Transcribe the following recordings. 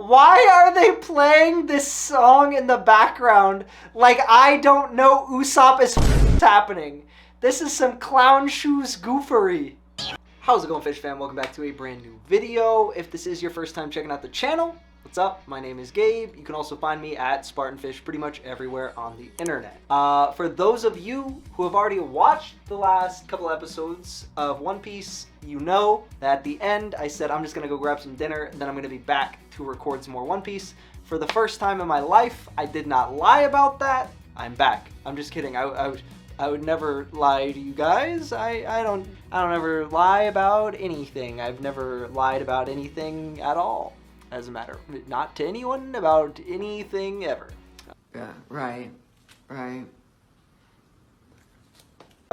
Why are they playing this song in the background like I don't know Usopp is happening? This is some clown shoes goofery. How's it going, Fish fam? Welcome back to a brand new video. If this is your first time checking out the channel, what's up? My name is Gabe. You can also find me at SpartnFish pretty much everywhere on the internet. For those of you who have already watched the last couple episodes of One Piece, you know that at the end I said I'm just gonna go grab some dinner and then I'm gonna be back to record some more One Piece. For the first time in my life, I did not lie about that. I'm back. I'm just kidding. I would never lie to you guys. I don't ever lie about anything. I've never lied about anything at all. As a matter, not to anyone about anything ever. Yeah, right.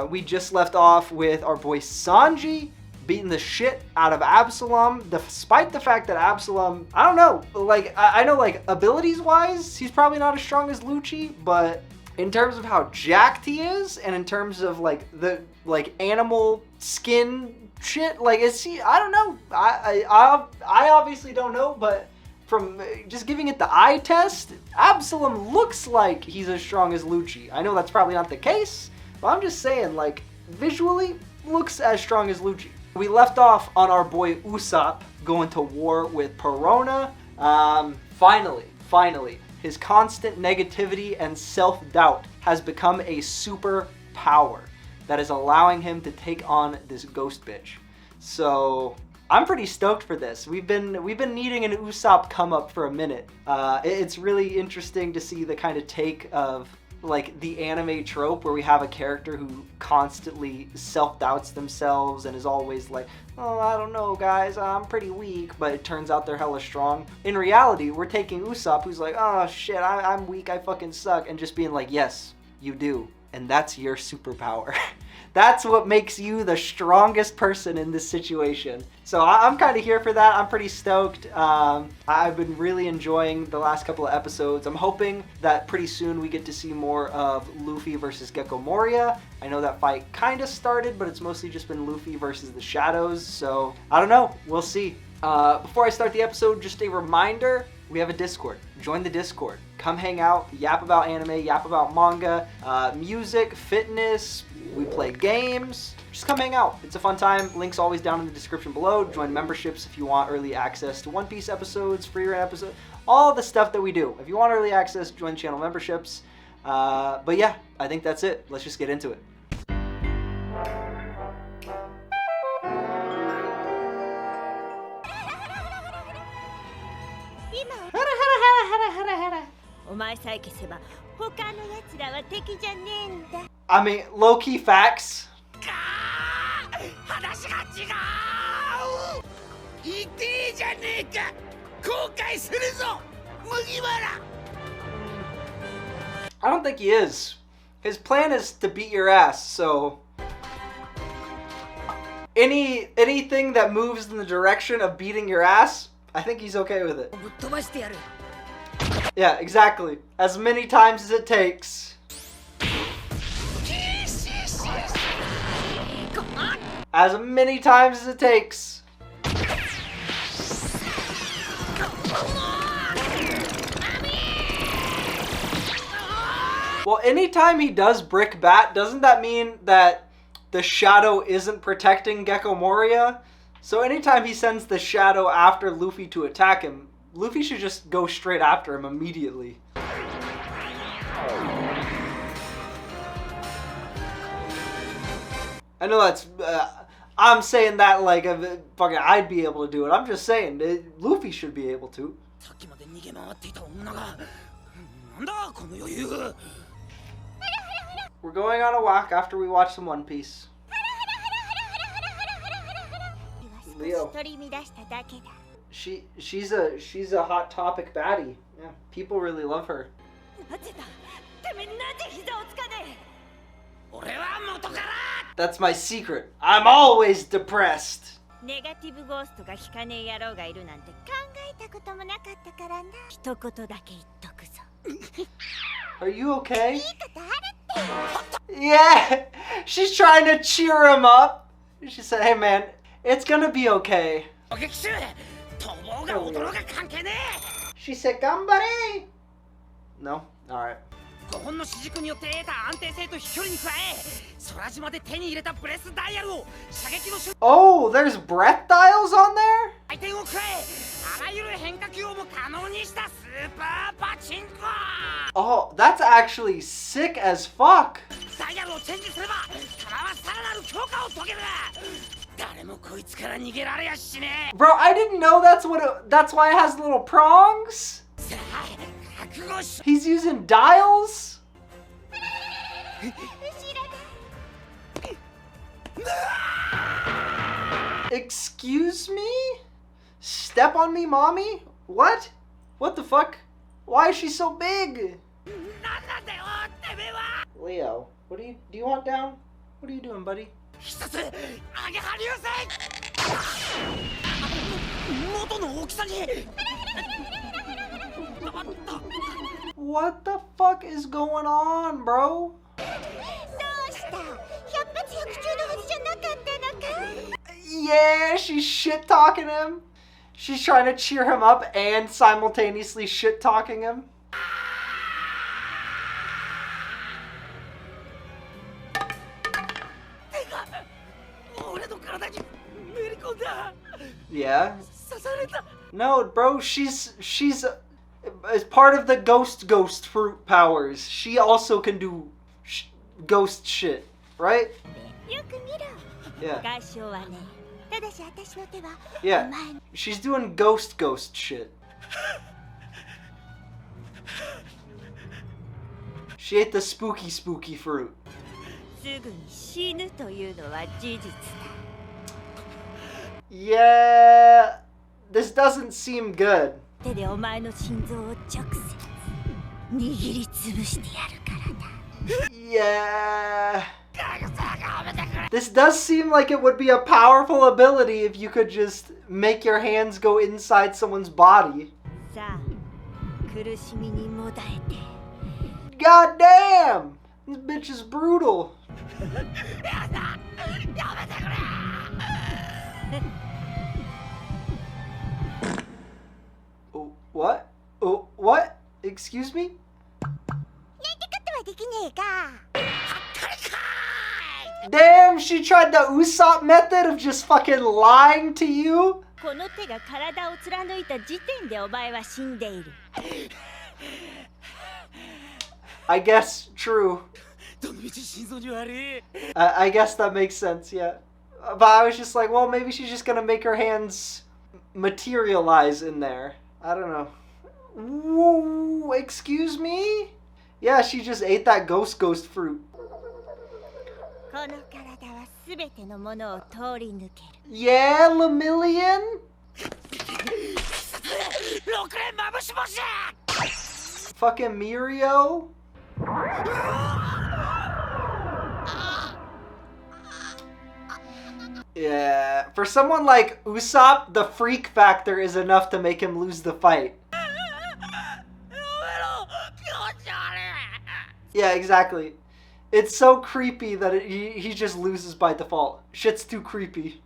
We just left off with our boy Sanji beating the shit out of Absalom, despite the fact that Absalom, I don't know, like, I know, like, abilities-wise, he's probably not as strong as Lucci, but in terms of how jacked he is, and in terms of, like, the, like, animal skin shit, like, is he, I don't know, I obviously don't know, but from just giving it the eye test, Absalom looks like he's as strong as Lucci. I know that's probably not the case, but I'm just saying, like, visually, looks as strong as Lucci. We left off on our boy Usopp going to war with Perona. Finally, his constant negativity and self-doubt has become a superpower that is allowing him to take on this ghost bitch. So I'm pretty stoked for this. We've been needing an Usopp come up for a minute. It's really interesting to see the kind of take of, like, the anime trope where we have a character who constantly self-doubts themselves and is always like, oh, I don't know, guys, I'm pretty weak, but it turns out they're hella strong. In reality, we're taking Usopp, who's like, oh shit, I'm weak, I fucking suck, and just being like, yes, you do, and that's your superpower. That's what makes you the strongest person in this situation. So I'm kind of here for that. I'm pretty stoked. I've been really enjoying the last couple of episodes. I'm hoping that pretty soon we get to see more of Luffy versus Gecko Moria. I know that fight kind of started, but it's mostly just been Luffy versus the Shadows. So I don't know. We'll see. Before I start the episode, just a reminder, we have a Discord. Join the Discord. Come hang out, yap about anime, yap about manga, music, fitness, we play games. Just come hang out. It's a fun time. Link's always down in the description below. Join memberships if you want early access to One Piece episodes, Frieren episodes, all the stuff that we do. If you want early access, join channel memberships. But yeah, I think that's it. Let's just get into it. I mean, low-key facts. I don't think he is. His plan is to beat your ass, so anything that moves in the direction of beating your ass, I think he's okay with it. Yeah, exactly. As many times as it takes. As many times as it takes. Well, anytime he does brick bat, doesn't that mean that the shadow isn't protecting Gecko Moria? So anytime he sends the shadow after Luffy to attack him, Luffy should just go straight after him immediately. I know that's, I'm saying that like fucking I'd be able to do it. I'm just saying, Luffy should be able to. We're going on a walk after we watch some One Piece. Leo. She's a hot topic baddie. Yeah, people really love her. That's my secret. I'm always depressed. Are you okay? Yeah, she's trying to cheer him up. She said, hey man, it's gonna be okay. She said, "Gambare." No? Alright. Oh, there's breath dials on there? Oh, that's actually sick as fuck. Bro, I didn't know that's why it has little prongs. He's using dials? Excuse me? Step on me, mommy? What? What the fuck? Why is she so big? Leo, do you want down? What are you doing, buddy? What the fuck is going on, bro? Yeah, she's shit talking him. She's trying to cheer him up and simultaneously shit talking him. Yeah. No, bro, she's as part of the ghost fruit powers. She also can do ghost shit, right? Yeah. Yeah. She's doing ghost shit. She ate the spooky fruit. Yeah, this doesn't seem good. Yeah. This does seem like it would be a powerful ability if you could just make your hands go inside someone's body. God damn! This bitch is brutal. Oh, what? Oh, what? Excuse me? Damn, she tried the USOPP method of just fucking lying to you? I guess true. I guess that makes sense, yeah. But I was just like, well, maybe she's just gonna make her hands materialize in there. I don't know. Whoa, excuse me? Yeah, she just ate that ghost fruit. Yeah, Lemillion? Fucking Mirio? Yeah, for someone like Usopp, the freak factor is enough to make him lose the fight. Yeah, exactly. It's so creepy that he just loses by default. Shit's too creepy.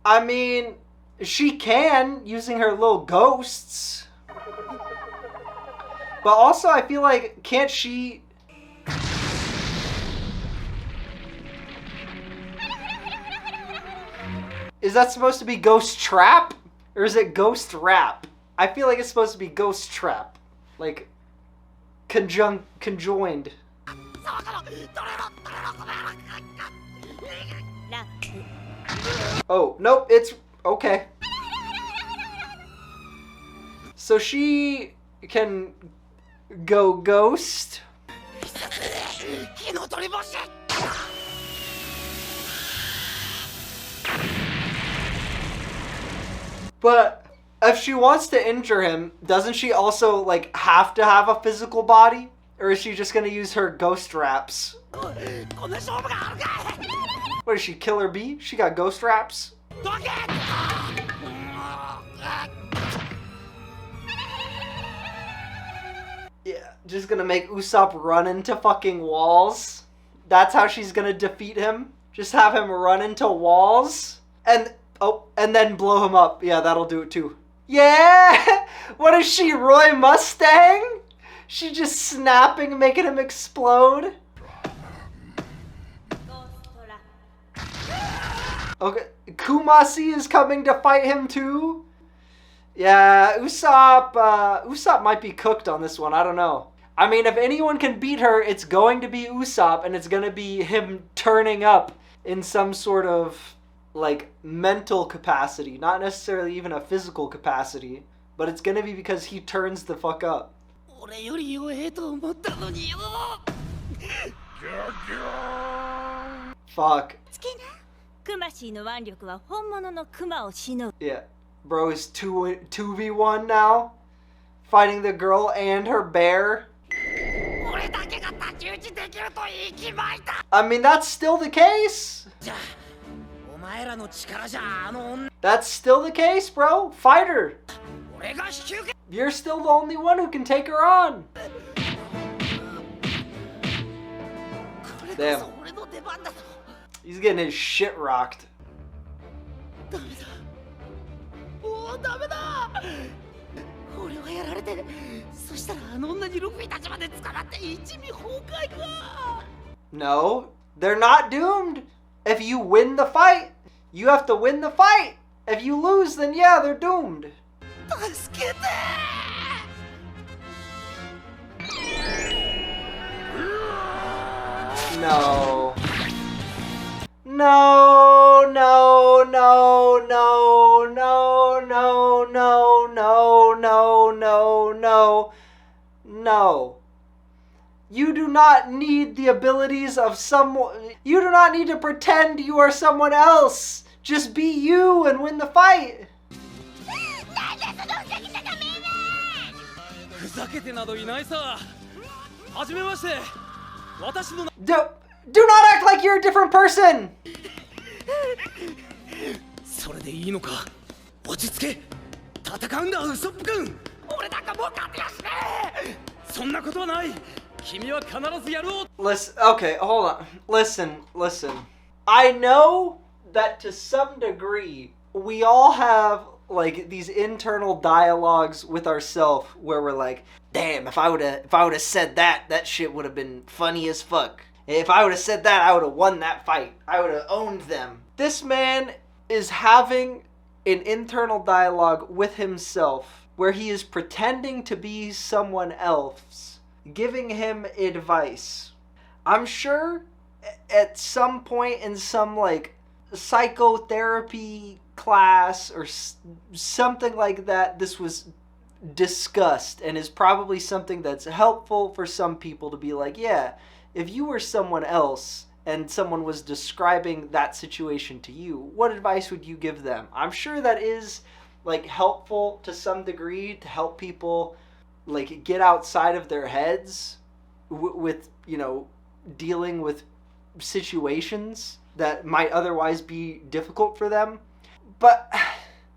I mean, she can, using her little ghosts. But also, I feel like, can't she... Is that supposed to be ghost trap? Or is it ghost rap? I feel like it's supposed to be ghost trap. Like, conjoined. Oh, nope, it's okay. So she can go ghost. But if she wants to injure him, doesn't she also like have to have a physical body? Or is she just gonna use her ghost raps? What is she, Killer Bee? She got ghost raps? Yeah, just gonna make Usopp run into fucking walls. That's how she's gonna defeat him. Just have him run into walls. And then blow him up. Yeah, that'll do it too. Yeah! What is she, Roy Mustang? She just snapping, making him explode. Okay, Kumasi is coming to fight him too. Yeah, Usopp might be cooked on this one. I don't know. I mean, if anyone can beat her, it's going to be Usopp, and it's going to be him turning up in some sort of, like, mental capacity. Not necessarily even a physical capacity, but it's going to be because he turns the fuck up. Fuck. Yeah. Bro is 2v1 now, fighting the girl and her bear. I mean, that's still the case. That's still the case, bro. Fight her. You're still the only one who can take her on. Damn. He's getting his shit rocked. No, they're not doomed. If you win the fight, you have to win the fight. If you lose, then yeah, they're doomed. No. No, no, no, no, no, no, no, no, no, no, no, no. You do not need the abilities of someone. You do not need to pretend you are someone else. Just be you and win the fight. Do not act like you're a different person! Listen, okay, hold on. Listen. I know that to some degree, we all have, like, these internal dialogues with ourselves where we're like, damn, if I would've said that shit would've been funny as fuck. If I would have said that, I would have won that fight. I would have owned them. This man is having an internal dialogue with himself where he is pretending to be someone else, giving him advice. I'm sure at some point in some, like, psychotherapy class or something like that, this was discussed and is probably something that's helpful for some people to be like, yeah, if you were someone else and someone was describing that situation to you, what advice would you give them? I'm sure that is, like, helpful to some degree to help people, like, get outside of their heads with, you know, dealing with situations that might otherwise be difficult for them. But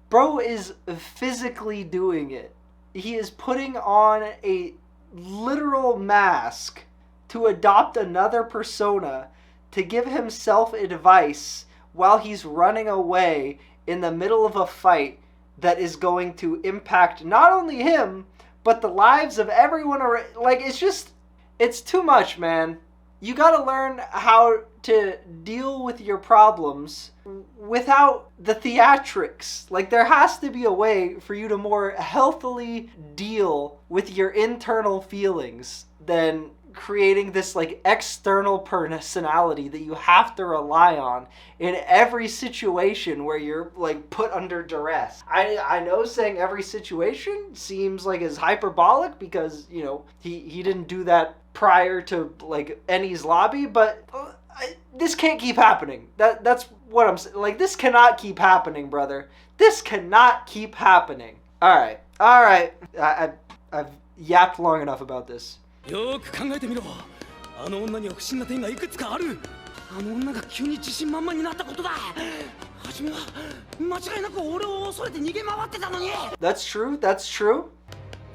bro is physically doing it. He is putting on a literal mask to adopt another persona, to give himself advice while he's running away in the middle of a fight that is going to impact not only him, but the lives of everyone around. Like, it's too much, man. You gotta learn how to deal with your problems without the theatrics. Like, there has to be a way for you to more healthily deal with your internal feelings than creating this, like, external personality that you have to rely on in every situation where you're, like, put under duress. I know saying every situation seems like is hyperbolic because, you know, he didn't do that prior to, like, Ennie's lobby, but this can't keep happening. That's what I'm saying. Like, this cannot keep happening, brother. This cannot keep happening. All right. I've yapped long enough about this. よく考えてみろ。あの女には不審な点がいくつかある。あの女が急に自信満々になったことだ。初めは間違いなく俺を恐れて逃げ回ってたのに。 That's true.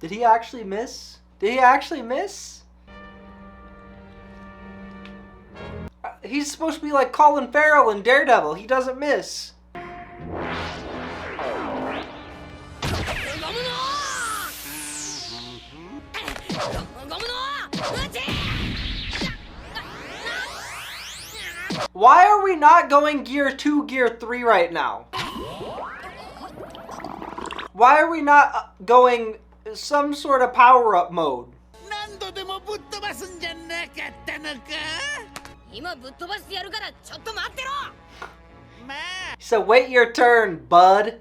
Did he actually miss? Did he actually miss? He's supposed to be like Colin Farrell in Daredevil. He doesn't miss. Why are we not going Gear 2, Gear 3 right now? Why are we not going some sort of power-up mode? So wait your turn, bud.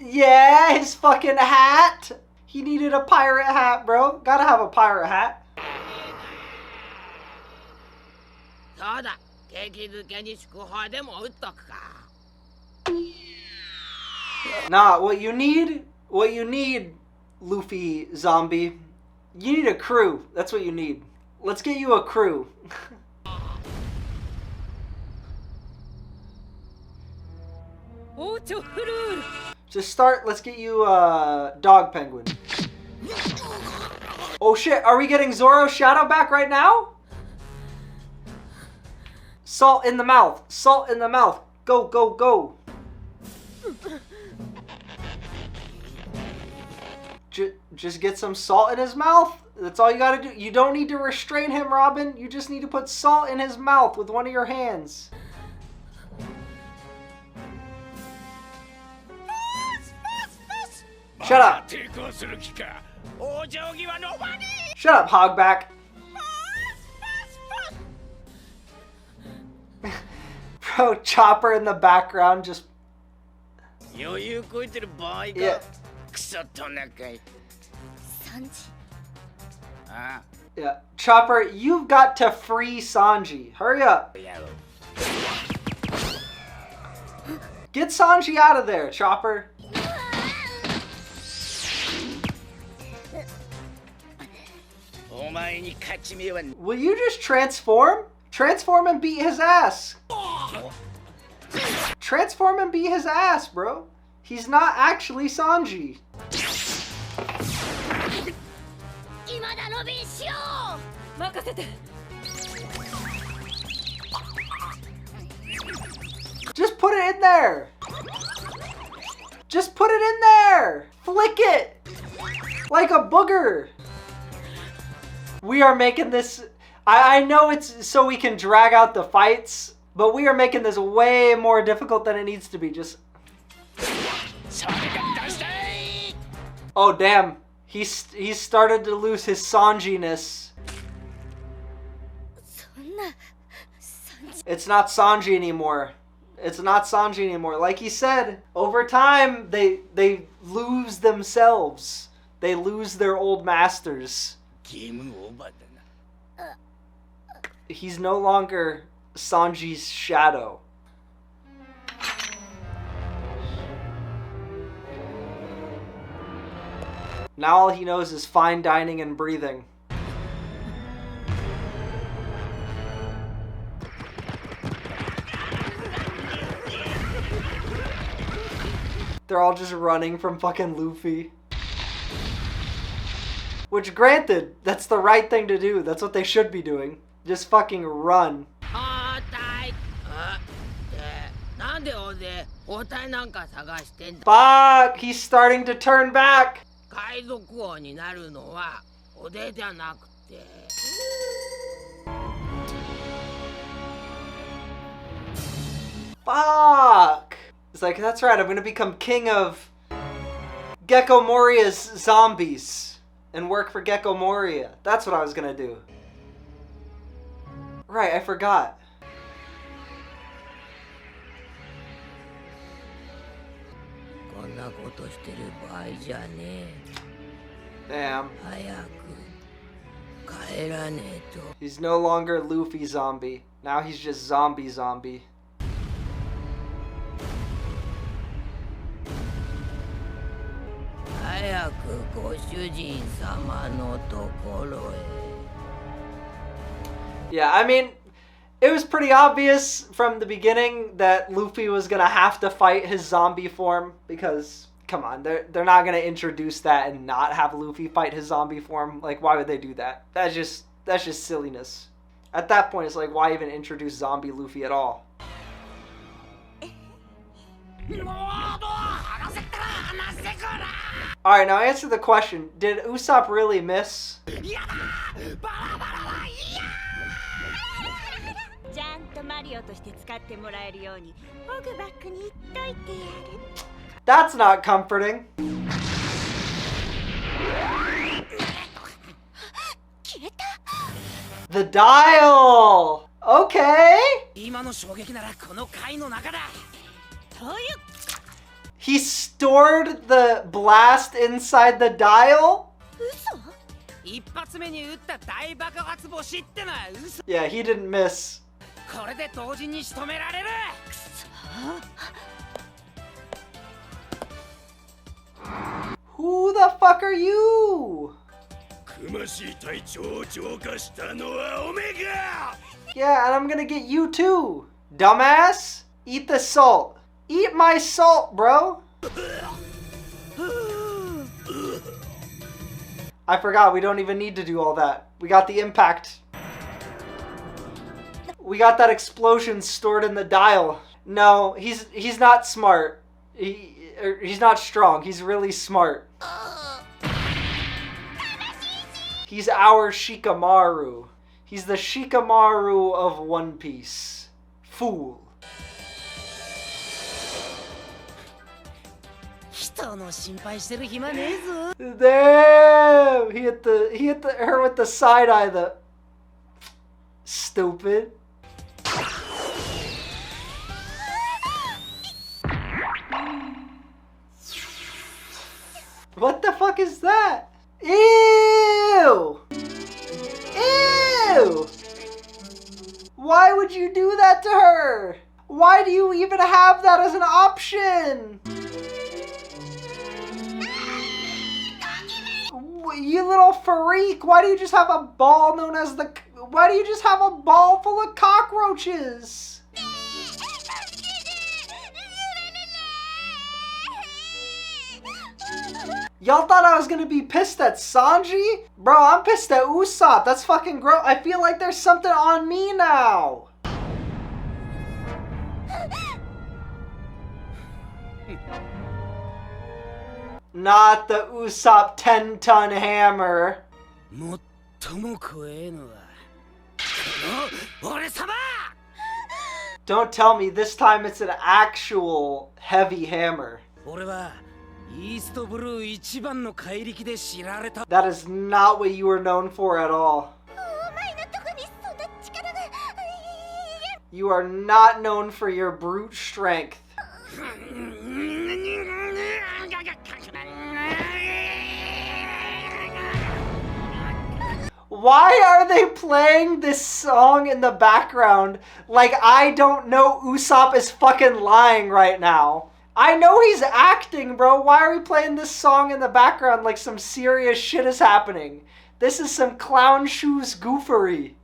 Yeah, his fucking hat. He needed a pirate hat, bro. Gotta have a pirate hat. Nah, what you need, Luffy zombie, you need a crew. That's what you need. Let's get you a crew. To start, let's get you a dog penguin. Oh shit, are we getting Zoro's shadow back right now? Salt in the mouth. Salt in the mouth. Go, go, go. Just get some salt in his mouth. That's all you gotta do. You don't need to restrain him, Robin. You just need to put salt in his mouth with one of your hands. Shut up. Shut up, Hogback. Bro, Chopper in the background just... Yeah. Yeah. Chopper, you've got to free Sanji. Hurry up. Get Sanji out of there, Chopper. Will you just transform? Transform and beat his ass. Transform and beat his ass, bro. He's not actually Sanji. Just put it in there. Just put it in there. Flick it. Like a booger. We are making this... I know it's so we can drag out the fights, but we are making this way more difficult than it needs to be. Just... Oh, damn. He's started to lose his Sanji-ness. It's not Sanji anymore. It's not Sanji anymore. Like he said, over time, they lose themselves. They lose their old masters. He's no longer Sanji's shadow. Now all he knows is fine dining and breathing. They're all just running from fucking Luffy. Which, granted, that's the right thing to do. That's what they should be doing. Just fucking run. Fuck! He's starting to turn back! Fuck! It's like, that's right, I'm gonna become king of Gecko Moria's zombies and work for Gecko Moria. That's what I was gonna do. Right, I forgot. Damn. He's no longer Luffy zombie. Now he's just zombie. Yeah, I mean, it was pretty obvious from the beginning that Luffy was gonna have to fight his zombie form because, come on, they're not gonna introduce that and not have Luffy fight his zombie form. Like, why would they do that? That's just silliness. At that point, it's like, why even introduce zombie Luffy at all? Alright, now answer the question. Did Usopp really miss? That's not comforting. The dial! Okay! He stored the blast inside the dial? Yeah, he didn't miss. Who the fuck are you? Yeah, and I'm gonna get you too. Dumbass! Eat the salt. Eat my salt, bro! I forgot, we don't even need to do all that. We got the impact. We got that explosion stored in the dial. No, he's not smart. He's not strong. He's really smart. He's our Shikamaru. He's the Shikamaru of One Piece. Fool. Damn! He hit her with the side eye. The stupid. What the fuck is that? Ew! Ew! Why would you do that to her? Why do you even have that as an option? You little freak! Why do you just have a ball known as the... Why do you just have a ball full of cockroaches? Y'all thought I was gonna be pissed at Sanji? Bro, I'm pissed at Usopp. That's fucking gross. I feel like there's something on me now. Not the Usopp 10-ton hammer. Don't tell me this time it's an actual heavy hammer. That is not what you were known for at all. You are not known for your brute strength. Why are they playing this song in the background like I don't know Usopp is fucking lying right now? I know he's acting, bro. Why are we playing this song in the background like some serious shit is happening? This is some clown shoes goofery.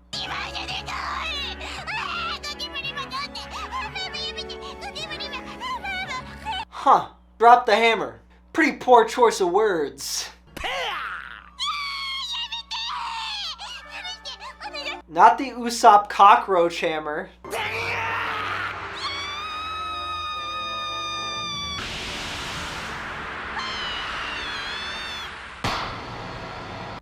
Huh. Drop the hammer. Pretty poor choice of words. Not the Usopp cockroach hammer.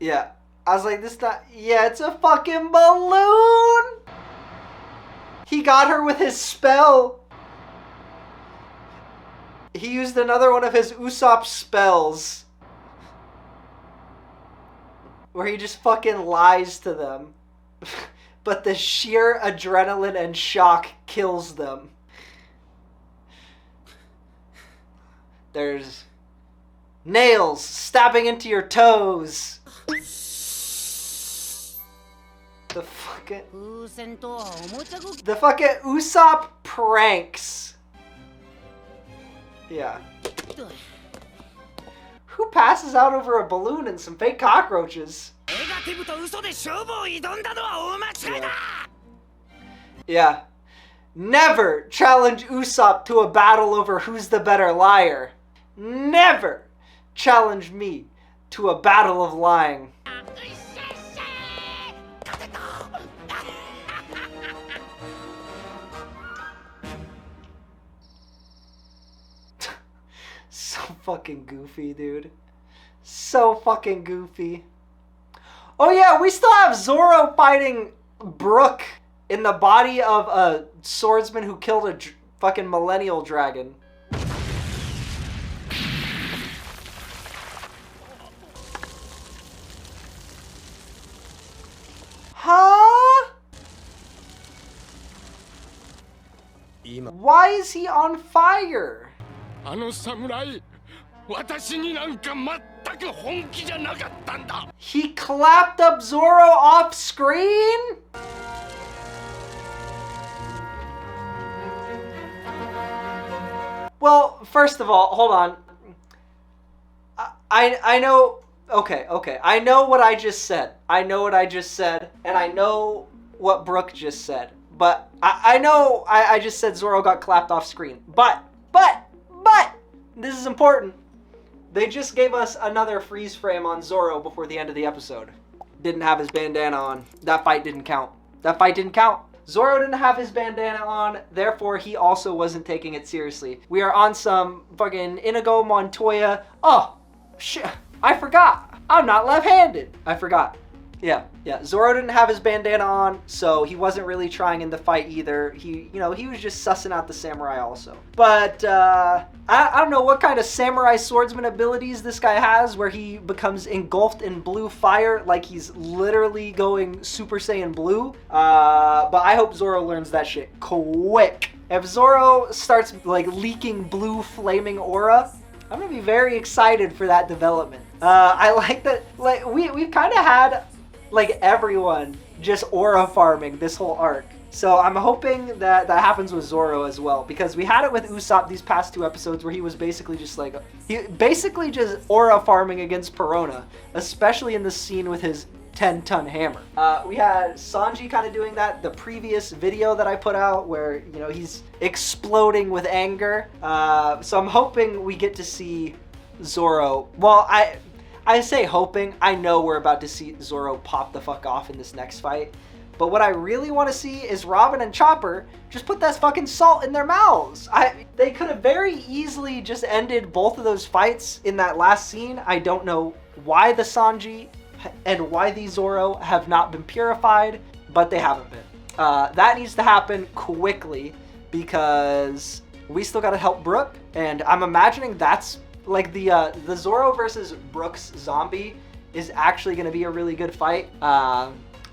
Yeah, I was like, this not, yeah, it's a fucking balloon! He got her with his spell. He used another one of his Usopp spells. Where he just fucking lies to them. But the sheer adrenaline and shock kills them. There's nails stabbing into your toes. The fucking Usopp pranks. Yeah. Who passes out over a balloon and some fake cockroaches? ティブと嘘で勝負を挑んだのは大間違いだ。 Yeah. Never challenge Usopp to a battle over who's the better liar. Never challenge me to a battle of lying. So fucking goofy, dude. So fucking goofy. Oh yeah, we still have Zoro fighting Brook in the body of a swordsman who killed a fucking millennial dragon. Huh? Why is he on fire? あの侍、私になんか全く本気じゃなかったんだ。 He clapped up Zoro off screen? Well, first of all, hold on. I know, okay. I know what I just said. And I know what Brook just said. But I know I just said Zoro got clapped off screen. But, this is important. They just gave us another freeze frame on Zoro before the end of the episode. Didn't have his bandana on. That fight didn't count. Zoro didn't have his bandana on, therefore he also wasn't taking it seriously. We are on some fucking Inigo Montoya. Oh, shit. I forgot. I'm not left-handed. I forgot. Yeah. Zoro didn't have his bandana on, so he wasn't really trying in the fight either. He was just sussing out the samurai also. But, I don't know what kind of samurai swordsman abilities this guy has, where he becomes engulfed in blue fire like he's literally going Super Saiyan Blue. But I hope Zoro learns that shit quick. If Zoro starts, like, leaking blue flaming aura, I'm gonna be very excited for that development. I like that, like, we've kind of had, like, everyone just aura farming this whole arc. So I'm hoping that that happens with Zoro as well, because we had it with Usopp these past 2 episodes where he was basically just like, just aura farming against Perona, especially in the scene with his 10-ton hammer. We had Sanji kind of doing that the previous video that I put out where, you know, he's exploding with anger. So I'm hoping we get to see Zoro. Well, I say hoping. I know we're about to see Zoro pop the fuck off in this next fight. But what I really want to see is Robin and Chopper just put that fucking salt in their mouths. They could have very easily just ended both of those fights in that last scene. I don't know why the Sanji and why the Zoro have not been purified, but they haven't been. That needs to happen quickly because we still got to help Brook, and I'm imagining that's like the Zoro versus Brook's zombie is actually going to be a really good fight.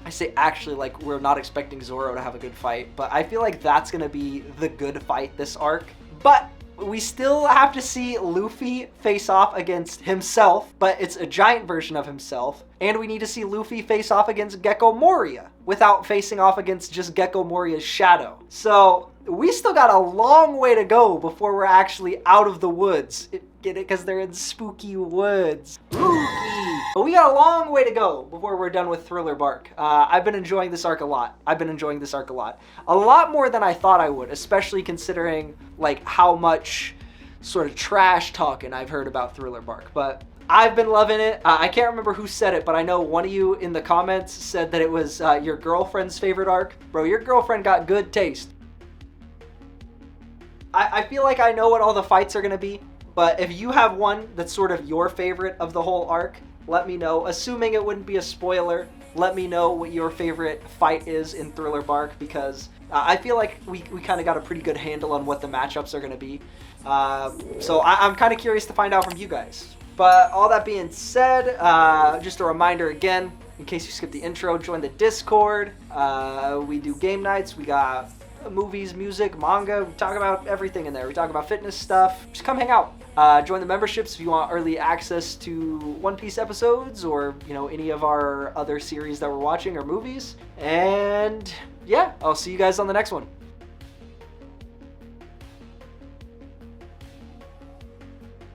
I say actually, like, we're not expecting Zoro to have a good fight, but I feel like that's going to be the good fight this arc. But we still have to see Luffy face off against himself, but it's a giant version of himself. And we need to see Luffy face off against Gecko Moria without facing off against just Gecko Moria's shadow. So we still got a long way to go before we're actually out of the woods. Get it? Because they're in spooky woods. Spooky. But we got a long way to go before we're done with Thriller Bark. I've been enjoying this arc a lot. A lot more than I thought I would, especially considering like how much sort of trash talking I've heard about Thriller Bark. But I've been loving it. I can't remember who said it, but I know one of you in the comments said that it was your girlfriend's favorite arc. Bro, your girlfriend got good taste. I feel like I know what all the fights are going to be, but if you have one that's sort of your favorite of the whole arc, let me know. Assuming it wouldn't be a spoiler, let me know what your favorite fight is in Thriller Bark, because I feel like we kind of got a pretty good handle on what the matchups are going to be. So I'm kind of curious to find out from you guys. But all that being said, just a reminder again, in case you skipped the intro, join the Discord. We do game nights. We got movies, music, manga. We talk about everything in there. We talk about fitness stuff. Just come hang out. Join the memberships if you want early access to One Piece episodes or, you know, any of our other series that we're watching or movies. And yeah, I'll see you guys on the next one.